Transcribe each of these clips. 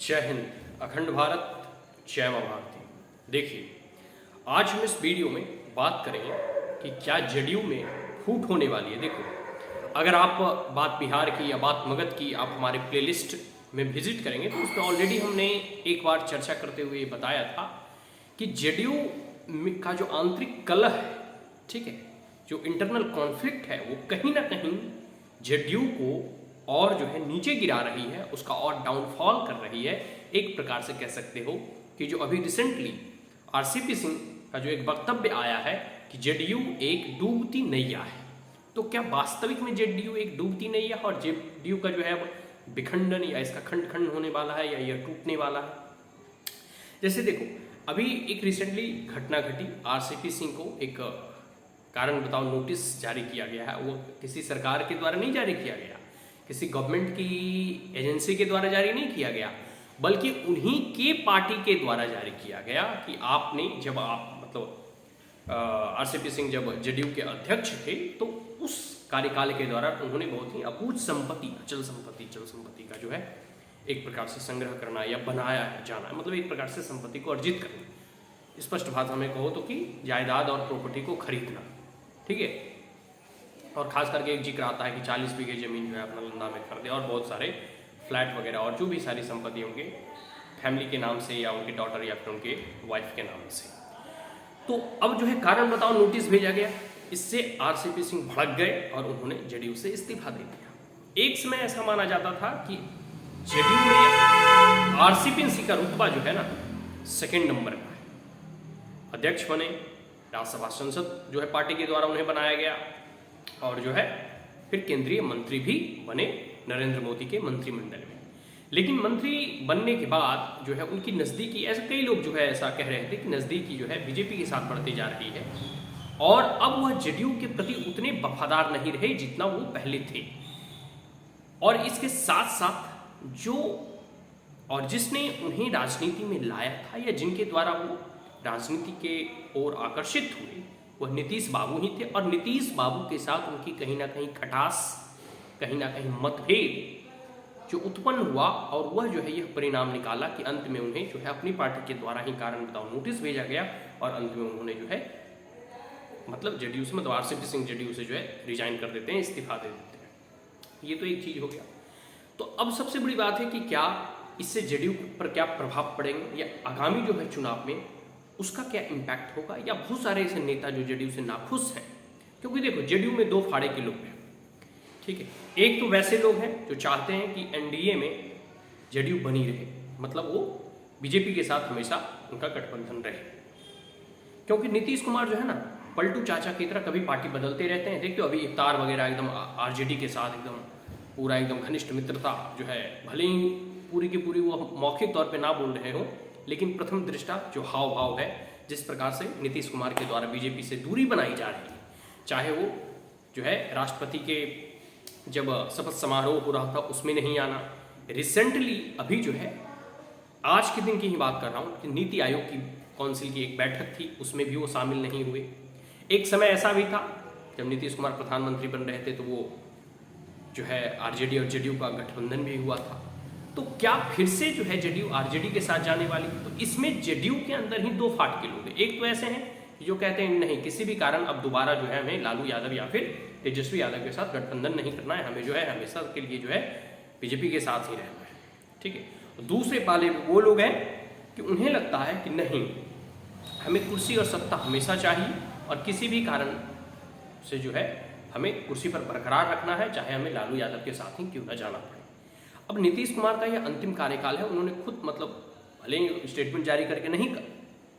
जय हिंद, अखंड भारत, जय मां भारती। देखिए, आज हम इस वीडियो में बात करेंगे कि क्या जदयू में फूट होने वाली है। देखो, अगर आप बात बिहार की या बात मगध की आप हमारे प्लेलिस्ट में विजिट करेंगे तो उसमें ऑलरेडी हमने एक बार चर्चा करते हुए बताया था कि जदयू का जो आंतरिक कलह है, ठीक है, जो इंटरनल कॉन्फ्लिक्ट है, वो कहीं ना कहीं जदयू को और जो है नीचे गिरा रही है, उसका और डाउनफॉल कर रही है। एक प्रकार से कह सकते हो कि जो अभी रिसेंटली आरसीपी सिंह का जो एक वक्तव्य आया है कि जदयू एक डूबती नैया है, तो क्या वास्तविक में जदयू एक डूबती नैया और जदयू का जो है विखंडन या इसका खंड खंड होने वाला है या यह टूटने वाला है। जैसे देखो, अभी एक रिसेंटली घटना घटी, आरसीपी सिंह को एक कारण बताओ नोटिस जारी किया गया है। वो किसी सरकार के द्वारा नहीं जारी किया गया, किसी गवर्नमेंट की एजेंसी के द्वारा जारी नहीं किया गया, बल्कि उन्हीं के पार्टी के द्वारा जारी किया गया कि आपने जब आप मतलब आरसीपी सिंह जब जदयू के अध्यक्ष थे तो उस कार्यकाल के दौरान उन्होंने बहुत ही अपूज संपत्ति, चल संपत्ति का जो है एक प्रकार से संग्रह करना या बनाया जाना, मतलब एक प्रकार से संपत्ति को अर्जित करना। स्पष्ट भाषा में कहो तो कि जायदाद और प्रॉपर्टी को खरीदना, ठीक है। और खास करके एक जिक्र आता है कि 40 बीघे जमीन जो है अपना लंदा में खरीदे और बहुत सारे फ्लैट वगैरह और जो भी सारी संपत्ति उनके फैमिली के नाम से या उनके डॉटर या फिर उनके वाइफ के नाम से। तो अब जो है कारण बताओ नोटिस भेजा गया, इससे आरसीपी सिंह भड़क गए और उन्होंने जदयू से इस्तीफा दे दिया। एक समय ऐसा माना जाता था कि जदयू में आरसीपी सिंह का रुतबा जो है ना सेकंड नंबर का है। अध्यक्ष बने, राज्यसभा सांसद जो है पार्टी के द्वारा उन्हें बनाया गया और जो है फिर केंद्रीय मंत्री भी बने नरेंद्र मोदी के मंत्रिमंडल में। लेकिन मंत्री बनने के बाद जो है उनकी नज़दीकी, ऐसे कई लोग जो है ऐसा कह रहे थे कि नज़दीकी जो है बीजेपी के साथ बढ़ती जा रही है और अब वह जदयू के प्रति उतने वफादार नहीं रहे जितना वो पहले थे। और इसके साथ साथ जो और जिसने उन्हें राजनीति में लाया था या जिनके द्वारा वो राजनीति के ओर आकर्षित हुए, वह नीतीश बाबू ही थे। और नीतीश बाबू के साथ उनकी कहीं ना कहीं खटास, कहीं ना कहीं मतभेद जो उत्पन्न हुआ और वह जो है यह परिणाम निकाला कि अंत में उन्हें जो है अपनी पार्टी के द्वारा ही कारण बताओ नोटिस भेजा गया और अंत में उन्होंने जो है मतलब जदयू से, मतलब आरसीपी सिंह जदयू से जो है रिजाइन कर देते हैं, इस्तीफा दे देते हैं। ये तो एक चीज़ हो गया। तो अब सबसे बड़ी बात है कि क्या इससे जदयू पर क्या प्रभाव पड़ेंगे या आगामी जो है चुनाव में उसका क्या इम्पैक्ट होगा, या बहुत सारे ऐसे नेता जो जदयू से नाखुश हैं। क्योंकि देखो, जदयू में दो फाड़े के लोग हैं, ठीक है। एक तो वैसे लोग हैं जो चाहते हैं कि एनडीए में जदयू बनी रहे, मतलब वो बीजेपी के साथ हमेशा उनका गठबंधन रहे। क्योंकि नीतीश कुमार जो है ना पलटू चाचा की तरह कभी पार्टी बदलते रहते हैं। देखते हो अभी इफ्तार वगैरह एकदम आरजेडी के साथ एकदम पूरा एकदम घनिष्ठ मित्रता जो है, भले ही पूरी की पूरी वो मौखिक तौर पर ना बोल रहे हो, लेकिन प्रथम दृष्टा जो हाव भाव है, जिस प्रकार से नीतीश कुमार के द्वारा बीजेपी से दूरी बनाई जा रही है, चाहे वो जो है राष्ट्रपति के जब शपथ समारोह हो रहा था उसमें नहीं आना, रिसेंटली अभी जो है आज के दिन की ही बात कर रहा हूँ कि नीति आयोग की काउंसिल की एक बैठक थी, उसमें भी वो शामिल नहीं हुए। एक समय ऐसा भी था जब नीतीश कुमार प्रधानमंत्री बन रहे थे तो वो जो है आरजेडी और जदयू का गठबंधन भी हुआ था। तो क्या फिर से जो है जदयू आरजेडी के साथ जाने वाली? तो इसमें जदयू के अंदर ही दो फाट के लोग हैं। एक तो ऐसे हैं जो कहते हैं नहीं, किसी भी कारण अब दोबारा जो है हमें लालू यादव या फिर तेजस्वी यादव के साथ गठबंधन नहीं करना है, हमें जो है हमेशा के लिए जो है बीजेपी के साथ ही रहना है, ठीक है। दूसरे पाले वो लोग हैं कि उन्हें लगता है कि नहीं, हमें कुर्सी और सत्ता हमेशा चाहिए और किसी भी कारण से जो है हमें कुर्सी पर बरकरार रखना है, चाहे हमें लालू यादव के साथ ही क्यों न जाना पड़े। अब नीतीश कुमार का यह अंतिम कार्यकाल है, उन्होंने खुद मतलब भले ही स्टेटमेंट जारी करके नहीं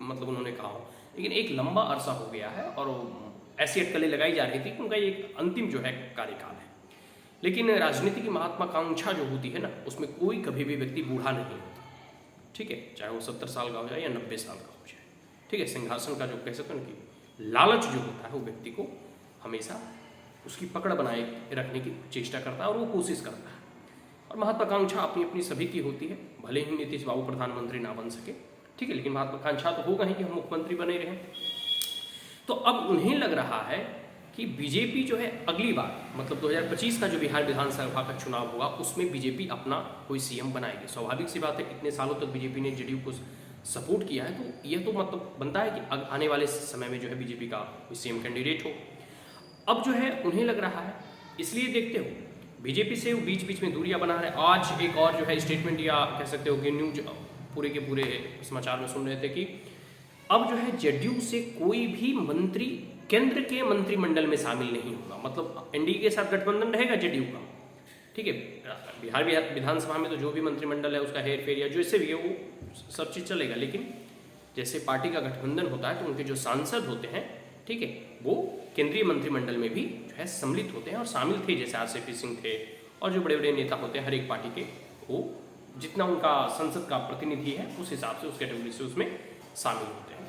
मतलब उन्होंने कहा हो, लेकिन एक लंबा अरसा हो गया है और ऐसी अटकलें लगाई जा रही थी कि उनका एक अंतिम जो है कार्यकाल है। लेकिन राजनीति की महत्वाकांक्षा जो होती है ना, उसमें कोई कभी भी व्यक्ति बूढ़ा नहीं होता, ठीक है, चाहे वो 70 साल का हो जाए या 90 साल का हो जाए, ठीक है। सिंहासन का जो कह सकते हैं कि लालच जो होता है वो व्यक्ति को हमेशा उसकी पकड़ बनाए रखने की चेष्टा करता है और वो कोशिश करता है। और महत्वाकांक्षा अपनी अपनी सभी की होती है, भले ही नीतीश बाबू प्रधानमंत्री ना बन सके, ठीक है, लेकिन महत्वाकांक्षा तो होगा ही कि हम मुख्यमंत्री बने रहें। तो अब उन्हें लग रहा है कि बीजेपी जो है अगली बार मतलब 2025 का जो बिहार विधानसभा का चुनाव होगा उसमें बीजेपी अपना कोई सीएम बनाएगी। स्वाभाविक सी बात है, इतने सालों तक बीजेपी ने जेडीयू को सपोर्ट किया है, तो यह तो मतलब बनता है कि आने वाले समय में जो है बीजेपी का कोई सीएम कैंडिडेट हो। अब जो है उन्हें लग रहा है, इसलिए देखते हो बीजेपी से वो बीच बीच में दूरियां बना रहे। आज एक और जो है स्टेटमेंट या कह सकते हो कि न्यूज पूरे के पूरे समाचार में सुन रहे थे कि अब जो है जेडीयू से कोई भी मंत्री केंद्र के मंत्रिमंडल में शामिल नहीं होगा। मतलब एनडीए के साथ गठबंधन रहेगा जेडीयू का, ठीक है। बिहार विधानसभा में तो जो भी मंत्रिमंडल है उसका हेर फेर या जैसे भी है वो सब चीज़ चलेगा, लेकिन जैसे पार्टी का गठबंधन होता है तो उनके जो सांसद होते हैं, ठीक है, वो केंद्रीय मंत्रिमंडल में भी जो है सम्मिलित होते हैं और शामिल थे। जैसे आरसीपी सिंह थे और जो बड़े बड़े नेता होते हैं हर एक पार्टी के, वो जितना उनका संसद का प्रतिनिधि है उस हिसाब से उस कैटेगरी से उसमें शामिल होते हैं।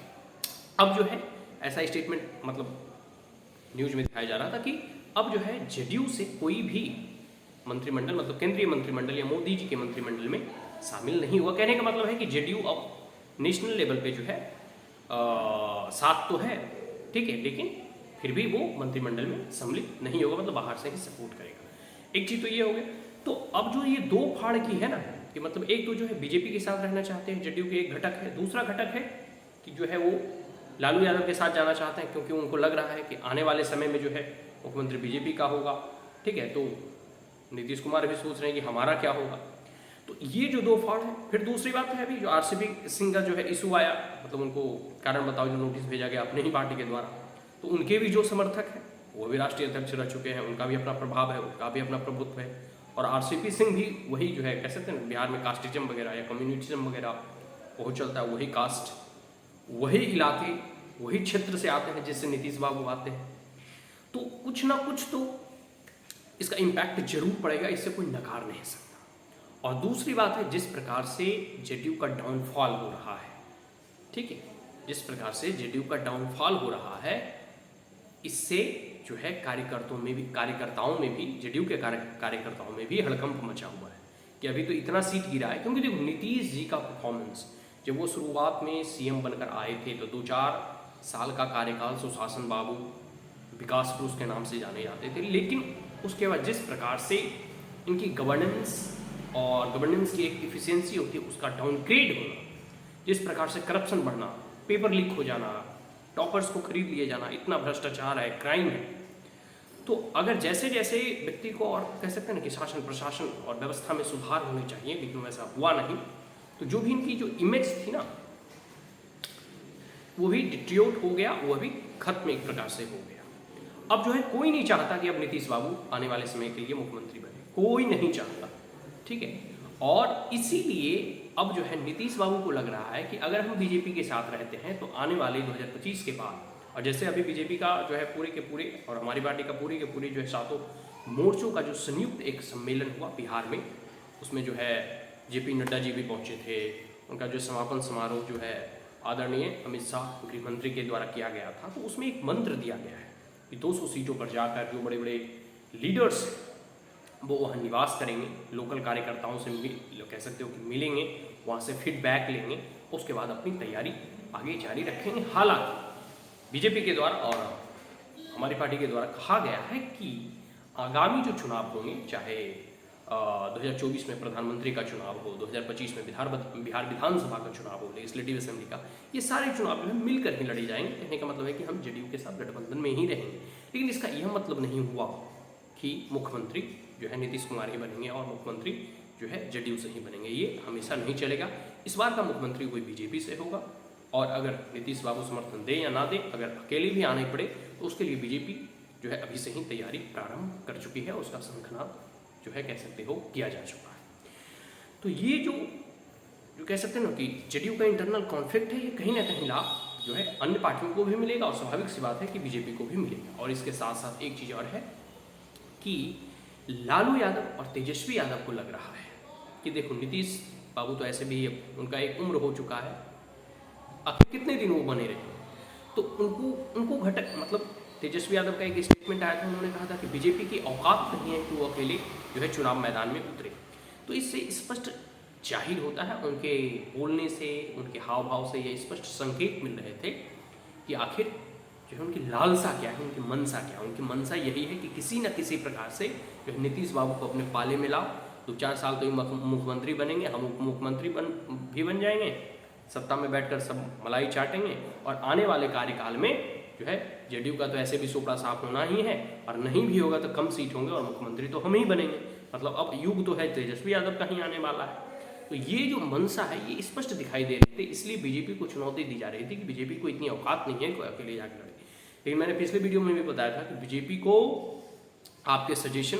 अब जो है ऐसा स्टेटमेंट मतलब न्यूज में दिखाया जा रहा था कि अब जो है जेडीयू से कोई भी मंत्रिमंडल मतलब केंद्रीय मंत्रिमंडल या मोदी जी के मंत्रिमंडल में शामिल नहीं हुआ। कहने का मतलब है कि जेडीयू अब नेशनल लेवल पे जो है साथ तो है, ठीक है, लेकिन फिर भी वो मंत्रिमंडल में सम्मिलित नहीं होगा, मतलब बाहर से ही सपोर्ट करेगा। एक चीज़ तो ये हो गया। तो अब जो ये दो फाड़ की है ना कि मतलब एक तो जो है बीजेपी के साथ रहना चाहते हैं, जेडीयू के एक घटक है, दूसरा घटक है कि जो है वो लालू यादव के साथ जाना चाहते हैं क्योंकि उनको लग रहा है कि आने वाले समय में जो है मुख्यमंत्री बीजेपी का होगा, ठीक है। तो नीतीश कुमार भी सोच रहे हैं कि हमारा क्या होगा। तो ये जो दो फाड़ है। फिर दूसरी बात है अभी जो आरसीपी सिंह का जो है इशू आया, मतलब उनको कारण बताओ जो नोटिस भेजा गया अपने ही पार्टी के द्वारा, तो उनके भी जो समर्थक हैं वो भी राष्ट्रीय अध्यक्ष रह चुके हैं, उनका भी अपना प्रभाव है, उनका भी अपना प्रभुत्व है। और आरसीपी सिंह भी वही जो है कह सकते हैं बिहार में कास्टिज्म वगैरह या कम्युनिटिज्म वगैरह बहुत चलता है, वही कास्ट, वही इलाके, वही क्षेत्र से आते हैं जिससे नीतीश बाबू आते हैं। तो कुछ ना कुछ तो इसका इम्पैक्ट जरूर पड़ेगा, इससे कोई नकार नहीं सकता। और दूसरी बात है जिस प्रकार से जेडीयू का डाउनफॉल हो रहा है, ठीक है, जिस प्रकार से जेडीयू का डाउनफॉल हो रहा है, इससे जो है कार्यकर्ताओं में भी जेडीयू के कार्यकर्ताओं में भी हड़कंप मचा हुआ है कि अभी तो इतना सीट गिरा है। क्योंकि देखो नीतीश जी का परफॉर्मेंस, जब वो शुरुआत में सीएम बनकर आए थे तो 2-4 साल का कार्यकाल सुशासन बाबू, विकास पुरुष के नाम से जाने जाते थे, लेकिन उसके बाद जिस प्रकार से इनकी गवर्नेंस और गवर्नेंस की एक इफिशियंसी होती है उसका डाउनग्रेड होना, जिस प्रकार से करप्शन बढ़ना, पेपर लीक हो जाना, टॉपर्स को खरीद लिए जाना, इतना भ्रष्टाचार है, क्राइम है। तो अगर जैसे जैसे व्यक्ति को और कह सकते हैं ना कि शासन प्रशासन और व्यवस्था में सुधार होने चाहिए, लेकिन वैसा हुआ नहीं, तो जो भी इनकी जो इमेज थी ना वो भी डिट्रियोट हो गया, वो भी खत्म एक प्रकार से हो गया। अब जो है कोई नहीं चाहता कि अब नीतीश बाबू आने वाले समय के लिए मुख्यमंत्री बने, कोई नहीं चाहता, ठीक है। और इसीलिए अब जो है नीतीश बाबू को लग रहा है कि अगर हम बीजेपी के साथ रहते हैं तो आने वाले 2025 के बाद, और जैसे अभी बीजेपी का जो है पूरे के पूरे और हमारी पार्टी का पूरे के पूरे जो है सातों मोर्चों का जो संयुक्त एक सम्मेलन हुआ बिहार में, उसमें जो है जेपी नड्डा जी भी पहुंचे थे। उनका जो समापन समारोह जो है आदरणीय अमित शाह गृह मंत्री के द्वारा किया गया था, तो उसमें एक मंत्र दिया गया है कि 200 सीटों पर जाकर जो बड़े बड़े लीडर्स वो वहाँ निवास करेंगे, लोकल कार्यकर्ताओं से कह सकते हो कि मिलेंगे, वहाँ से फीडबैक लेंगे, उसके बाद अपनी तैयारी आगे जारी रखेंगे। हालांकि बीजेपी के द्वारा और हमारी पार्टी के द्वारा कहा गया है कि आगामी जो चुनाव होंगे, चाहे 2024 में प्रधानमंत्री का चुनाव हो, 2025 में बिहार विधानसभा का चुनाव हो, लेजिस्लेटिव असेंबली का, ये सारे चुनाव जो है मिलकर ही लड़े जाएंगे। कहने का मतलब है कि हम जेडीयू के साथ गठबंधन में ही रहेंगे, लेकिन इसका यह मतलब नहीं हुआ कि मुख्यमंत्री जो है नीतीश कुमार ही बनेंगे और मुख्यमंत्री जो है जेडीयू से ही बनेंगे। ये हमेशा नहीं चलेगा। इस बार का मुख्यमंत्री कोई बीजेपी से होगा, और अगर नीतीश बाबू समर्थन दे या ना दे, अगर अकेले भी आने पड़े तो उसके लिए बीजेपी जो है अभी से ही तैयारी प्रारंभ कर चुकी है, उसका शंखनाद जो है कह सकते हो किया जा चुका है। तो ये जो कह सकते हैं ना कि जेडीयू का इंटरनल कॉन्फ्लिक्ट है, ये कहीं ना कहीं लाभ जो है अन्य पार्टियों को भी मिलेगा, और स्वाभाविक सी बात है कि बीजेपी को भी मिलेगा। और इसके साथ साथ एक चीज़ और है कि लालू यादव और तेजस्वी यादव को लग रहा है कि देखो नीतीश बाबू तो ऐसे भी उनका एक उम्र हो चुका है, आखिर कितने दिन वो बने रहे, तो उनको घटक मतलब तेजस्वी यादव का एक स्टेटमेंट आया था, उन्होंने कहा था कि बीजेपी की औकात नहीं है कि वो अकेले जो है चुनाव मैदान में उतरे। तो इससे स्पष्ट जाहिर होता है, उनके बोलने से, उनके हाव भाव से ये स्पष्ट संकेत मिल रहे थे कि आखिर जो है उनकी लालसा क्या है, उनकी मनसा क्या है। उनकी मनसा यही है कि किसी न किसी प्रकार से जो है नीतीश बाबू को अपने पाले में लाओ, 2-4 साल तो ये मुख्यमंत्री बनेंगे, हम उप मुख्यमंत्री भी बन जाएंगे, सत्ता में बैठकर सब मलाई चाटेंगे, और आने वाले कार्यकाल में जो है जेडीयू का तो ऐसे भी सोपड़ा साफ होना ही है, और नहीं भी होगा तो कम सीट होंगे और मुख्यमंत्री तो हम ही बनेंगे। मतलब अब युग तो है तेजस्वी यादव का ही आने वाला है। तो ये जो मनसा है ये स्पष्ट दिखाई दे रही थी, इसलिए बीजेपी को चुनौती दी जा रही थी कि बीजेपी को इतनी औकात नहीं है कि अकेले जाकर लड़े। लेकिन मैंने पिछले वीडियो में भी बताया था कि बीजेपी को आपके सजेशन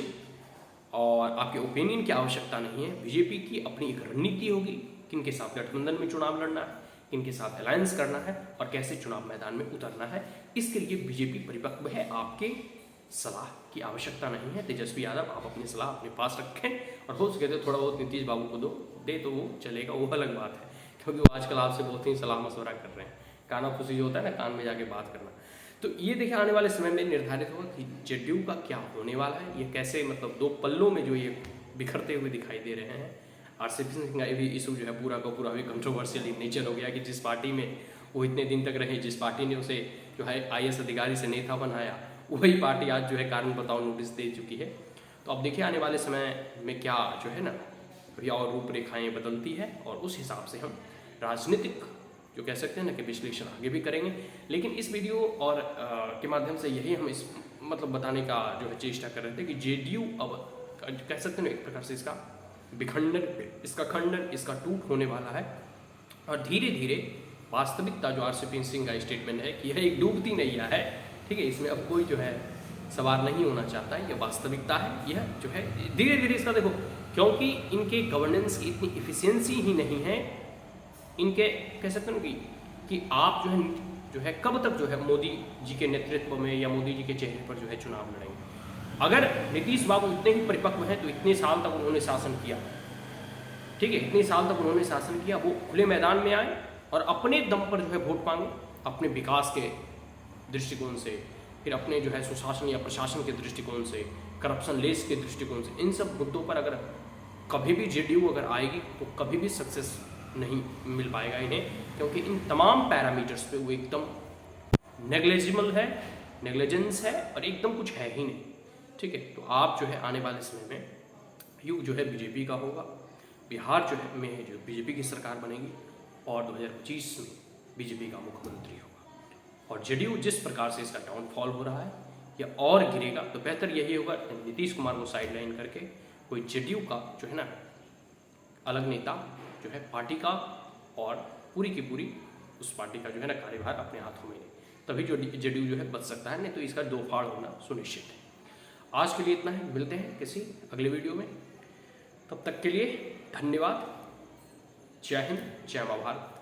और आपके ओपिनियन की आवश्यकता नहीं है। बीजेपी की अपनी एक रणनीति होगी, किनके साथ गठबंधन में चुनाव लड़ना है, किनके साथ अलायंस करना है और कैसे चुनाव मैदान में उतरना है। इसके लिए बीजेपी परिपक्व है, आपके सलाह की आवश्यकता नहीं है। तेजस्वी यादव आप अपनी सलाह अपने पास रखें, और हो सके तो थोड़ा बहुत नीतीश बाबू को दे तो वो चलेगा, वो अलग बात है, क्योंकि वो आजकल आपसे बहुत ही सलाह मशवरा कर रहे हैं। काना खुशी जो होता है ना, कान में जाके बात करना। तो ये देखिए आने वाले समय में निर्धारित होगा कि जेडीयू का क्या होने वाला है, ये कैसे मतलब दो पल्लों में जो ये बिखरते हुए दिखाई दे रहे हैं। आरसीपी सिंह का भी इशू जो है पूरा का पूरा अभी कंट्रोवर्शियल नेचर हो गया कि जिस पार्टी में वो इतने दिन तक रहे, जिस पार्टी ने उसे जो है IAS अधिकारी से नेता बनाया, वही पार्टी आज जो है कारण बताओ नोटिस दे चुकी है। तो अब देखिए आने वाले समय में क्या जो है ना अभी और रूपरेखाएँ बदलती है, और उस हिसाब से हम राजनीतिक जो कह सकते हैं ना कि विश्लेषण आगे भी करेंगे। लेकिन इस वीडियो और के माध्यम से यही हम इस मतलब बताने का जो है चेष्टा कर रहे थे कि जेडीयू अब कह सकते हैं एक प्रकार से इसका विखंडन, इसका खंडन, इसका टूट होने वाला है, और धीरे धीरे वास्तविकता जो आरसीपी सिंह का स्टेटमेंट है कि यह एक डूबती नैया है, ठीक है, इसमें अब कोई जो है सवार नहीं होना चाहता है, यह वास्तविकता है। यह जो है धीरे धीरे इसका देखो, क्योंकि इनके गवर्नेंस की इतनी इफिशियंसी ही नहीं है, इनके कह सकते हैं कि आप जो है कब तक जो है मोदी जी के नेतृत्व में या मोदी जी के चेहरे पर जो है चुनाव लड़ेंगे। अगर नीतीश बाबू इतने ही परिपक्व हैं तो इतने साल तक उन्होंने शासन किया, ठीक है, इतने साल तक उन्होंने शासन किया, वो खुले मैदान में आए और अपने दम पर जो है वोट मांगे, अपने विकास के दृष्टिकोण से, फिर अपने जो है सुशासन या प्रशासन के दृष्टिकोण से, करप्शन लेस के दृष्टिकोण से, इन सब मुद्दों पर अगर कभी भी जेडीयू अगर आएगी तो कभी भी सक्सेस नहीं मिल पाएगा इन्हें, क्योंकि इन तमाम पैरामीटर्स पे वो एकदम नेग्लेजिबल है, नेग्लिजेंस है, और एकदम कुछ है ही नहीं, ठीक है। तो आप जो है आने वाले समय में युग जो है बीजेपी का होगा, बिहार जो है में जो बीजेपी की सरकार बनेगी, और 2025 में बीजेपी का मुख्यमंत्री होगा। और जेडीयू जिस प्रकार से इसका डाउनफॉल हो रहा है या और गिरेगा, तो बेहतर यही होगा नीतीश कुमार को साइडलाइन करके कोई जेडीयू का जो है ना अलग नेता जो है पार्टी का और पूरी की पूरी उस पार्टी का जो है ना कार्यभार अपने हाथों में ले, तभी जो जेडीयू जो है बच सकता है, नहीं तो इसका दो फाड़ होना सुनिश्चित है। आज के लिए इतना है, मिलते हैं किसी अगले वीडियो में, तब तक के लिए धन्यवाद। जय हिंद, जय मां भारत।